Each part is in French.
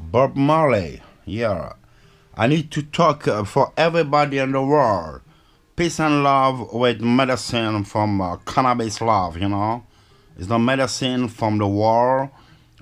Bob Marley, yeah. I need to talk for everybody in the world. Peace and love with medicine from cannabis love, you know. It's the medicine from the world.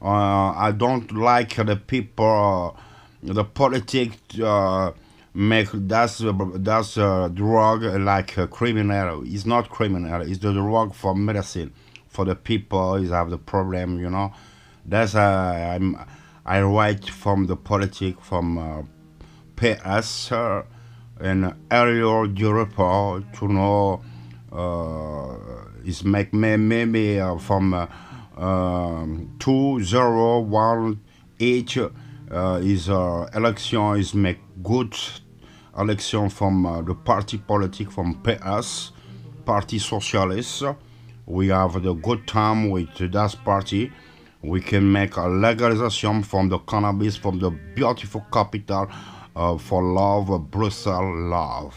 I don't like the people, the politics make that's drug like criminal. It's not criminal. It's the drug for medicine for the people. Is have the problem, you know. That's I write from the politics from PS in area Europe to know is make me maybe from 201 each is election is make good election from the party politic from PS Party Socialist. We have the good time with that party. We can make a legalization from the cannabis from the beautiful capital for love, Brussels love.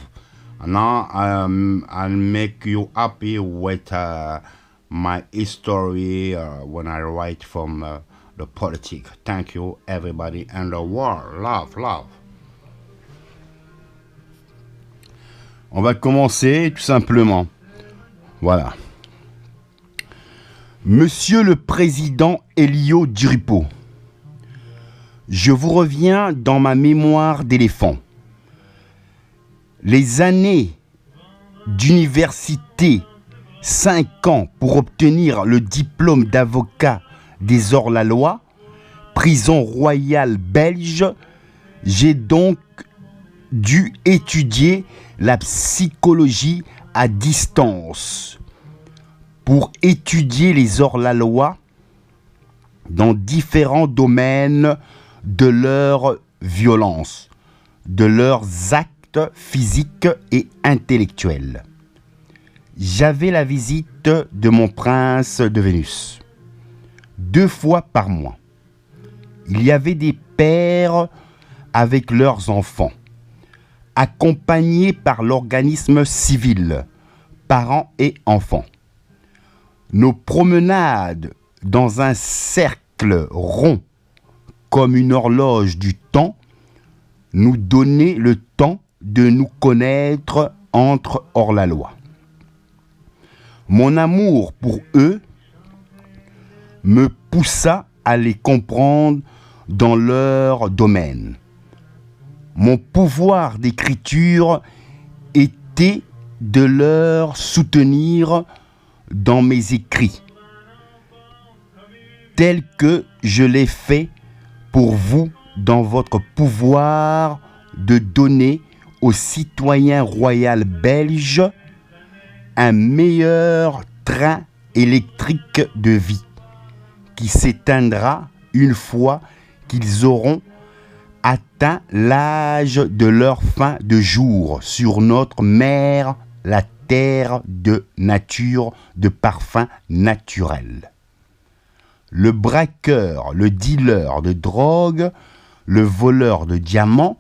Now I'll make you happy with my history when I write from the politics. Thank you, everybody, and the world. Love, love. On va commencer tout simplement. Voilà. Monsieur le Président Elio Diripo, je vous reviens dans ma mémoire d'éléphant. Les années d'université, 5 ans pour obtenir le diplôme d'avocat des hors-la-loi, prison royale belge, j'ai donc dû étudier la psychologie à distance pour étudier les hors-la-loi dans différents domaines de leur violence, de leurs actes physiques et intellectuels. J'avais la visite de mon prince de Vénus 2 fois par mois. Il y avait des pères avec leurs enfants, accompagnés par l'organisme civil, parents et enfants. Nos promenades dans un cercle rond, comme une horloge du temps, nous donnaient le temps de nous connaître entre hors-la-loi. Mon amour pour eux me poussa à les comprendre dans leur domaine. Mon pouvoir d'écriture était de leur soutenir dans mes écrits, tels que je l'ai fait pour vous dans votre pouvoir de donner aux citoyens royaux belges un meilleur train électrique de vie qui s'éteindra une fois qu'ils auront atteint l'âge de leur fin de jour sur notre mère, la terre de nature, de parfum naturel. Le braqueur, le dealer de drogue, le voleur de diamants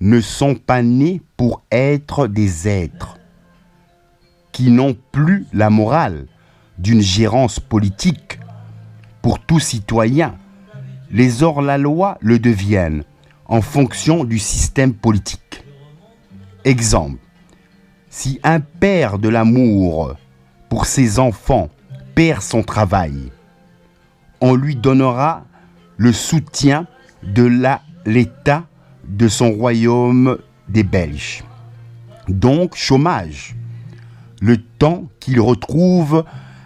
ne sont pas nés pour être des êtres qui n'ont plus la morale d'une gérance politique. Pour tout citoyen, les hors-la-loi le deviennent en fonction du système politique. Exemple, si un père de l'amour pour ses enfants perd son travail, on lui donnera le soutien de l'État de son royaume des Belges. Donc, chômage. Le temps qu'il retrouve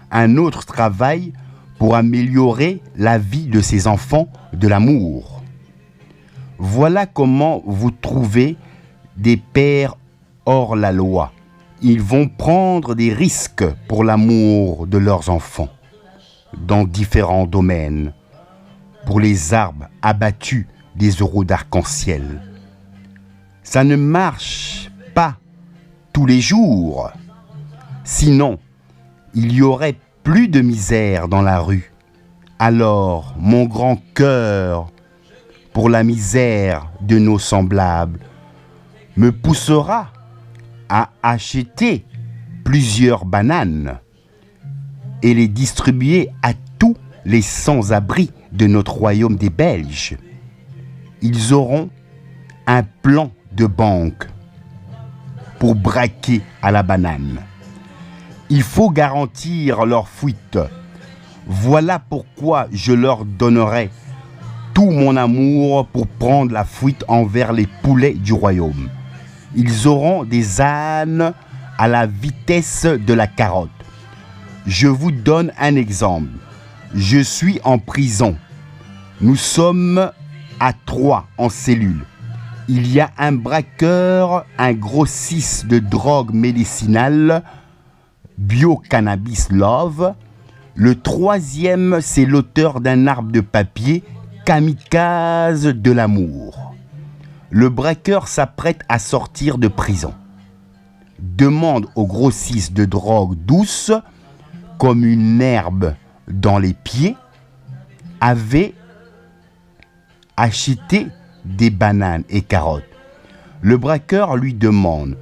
un autre travail pour améliorer la vie de ses enfants de l'amour. Voilà comment vous trouvez des pères hors la loi. Ils vont prendre des risques pour l'amour de leurs enfants dans différents domaines, pour les arbres abattus des euros d'arc-en-ciel. Ça ne marche pas tous les jours. Sinon, il y aurait plus de misère dans la rue. Alors, mon grand cœur pour la misère de nos semblables me poussera à acheter plusieurs bananes et les distribuer à tous les sans-abri de notre royaume des Belges. ils auront un plan de banque pour braquer à la banane. Il faut garantir leur fuite. Voilà pourquoi je leur donnerai tout mon amour pour prendre la fuite envers les poulets du royaume. Ils auront des ânes à la vitesse de la carotte. Je vous donne un exemple. Je suis en prison. Nous sommes à 3 en cellule. Il y a un braqueur, un grossiste de drogue médicinale, Bio-Cannabis Love. Le troisième, c'est l'auteur d'un arbre de papier, Kamikaze de l'amour. Le braqueur s'apprête à sortir de prison. Demande au grossiste de drogue douce, comme une herbe dans les pieds, avait acheté des bananes et carottes. Le braqueur lui demande: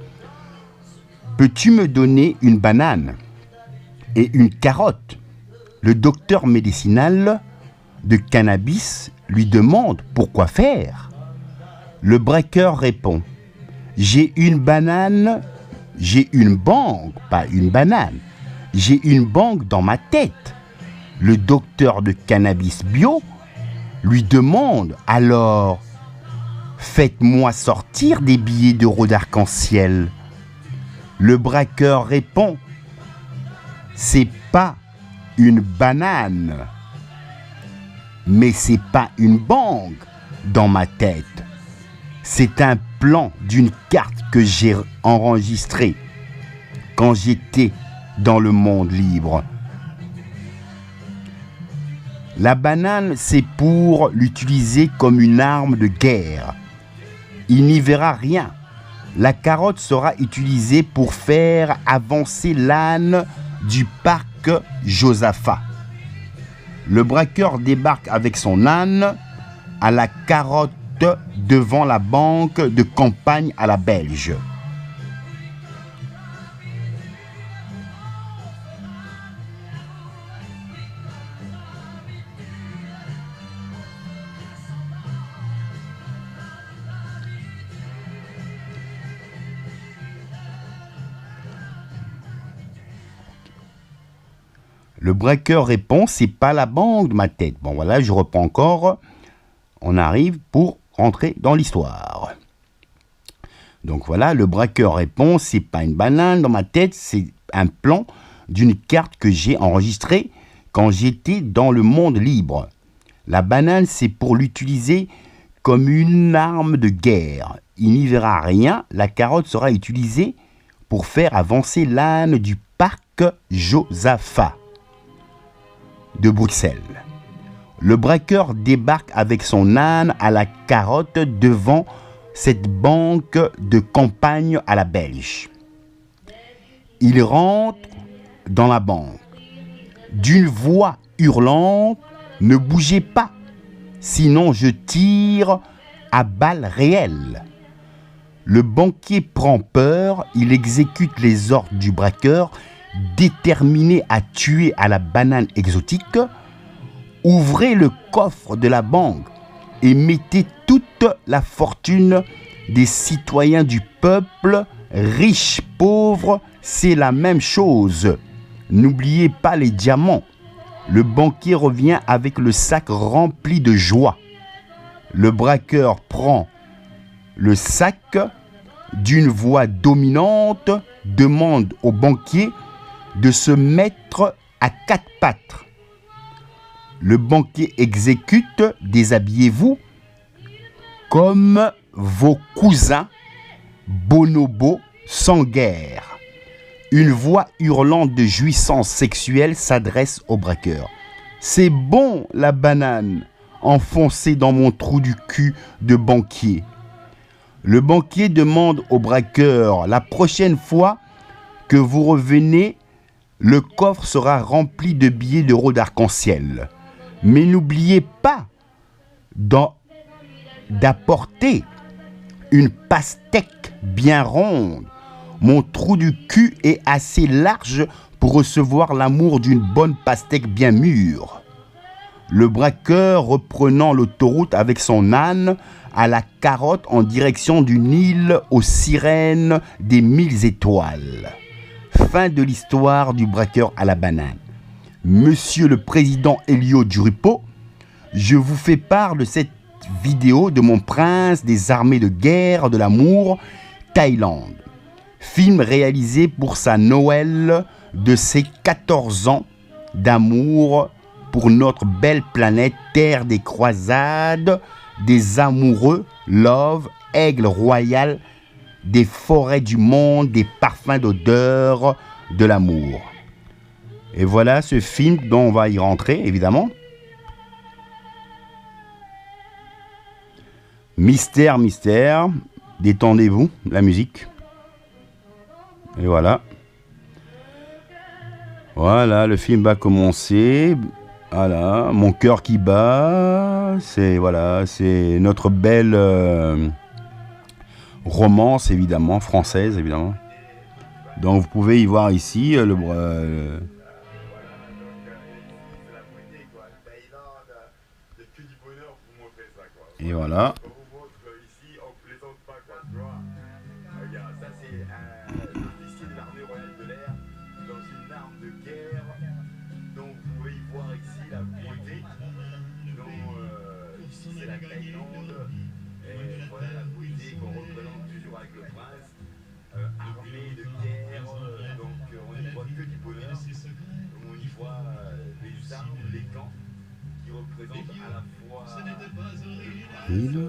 peux-tu me donner une banane et une carotte? Le docteur médicinal de cannabis lui demande pourquoi faire. Le braqueur répond: j'ai une banane, j'ai une banque, pas une banane. J'ai une banque dans ma tête. Le docteur de cannabis bio lui demande alors: faites-moi sortir des billets d'euros d'arc-en-ciel. Le braqueur répond: c'est pas une banane, mais c'est pas une banque dans ma tête. C'est un plan d'une carte que j'ai enregistrée quand j'étais dans le monde libre. La banane, c'est pour l'utiliser comme une arme de guerre. Il n'y verra rien. La carotte sera utilisée pour faire avancer l'âne du parc Josaphat. Le braqueur débarque avec son âne à la carotte devant la banque de campagne à la Belge. Le braqueur répond: c'est pas la banque de ma tête. Bon voilà, je reprends encore. On arrive pour rentrer dans l'histoire. Donc voilà, le braqueur répond: c'est pas une banane dans ma tête, c'est un plan d'une carte que j'ai enregistrée quand j'étais dans le monde libre. La banane, c'est pour l'utiliser comme une arme de guerre. Il n'y verra rien. La carotte sera utilisée pour faire avancer l'âne du parc Josaphat de Bruxelles. Le braqueur débarque avec son âne à la carotte devant cette banque de campagne à la Belge. Il rentre dans la banque. D'une voix hurlante: ne bougez pas, sinon je tire à balles réelles. Le banquier prend peur, il exécute les ordres du braqueur, déterminé à tuer à la banane exotique. Ouvrez le coffre de la banque et mettez toute la fortune des citoyens du peuple, riches, pauvres, c'est la même chose. N'oubliez pas les diamants. Le banquier revient avec le sac rempli de joie. Le braqueur prend le sac, d'une voix dominante, demande au banquier de se mettre à 4 pattes. Le banquier exécute: déshabillez-vous comme vos cousins bonobos sans guerre. Une voix hurlante de jouissance sexuelle s'adresse au braqueur: c'est bon la banane enfoncée dans mon trou du cul de banquier. Le banquier demande au braqueur: la prochaine fois que vous revenez, le coffre sera rempli de billets d'euros d'arc-en-ciel. Mais n'oubliez pas d'apporter une pastèque bien ronde. Mon trou du cul est assez large pour recevoir l'amour d'une bonne pastèque bien mûre. Le braqueur reprenant l'autoroute avec son âne à la carotte en direction d'une île aux sirènes des 1000 étoiles. Fin de l'histoire du braqueur à la banane. Monsieur le président Elio Duripo, je vous fais part de cette vidéo de Mon prince des armées de guerre de l'amour, Thaïlande. Film réalisé pour sa Noël de ses 14 ans d'amour pour notre belle planète, terre des croisades, des amoureux, love, aigle royal, des forêts du monde, des parfums d'odeur de l'amour. Et voilà ce film dont on va y rentrer, évidemment. Mystère, mystère, détendez-vous, la musique. Et voilà. Voilà, le film va commencer. Voilà, mon cœur qui bat. C'est voilà, c'est notre belle romance, évidemment, française, évidemment. Donc vous pouvez y voir ici et voilà. Il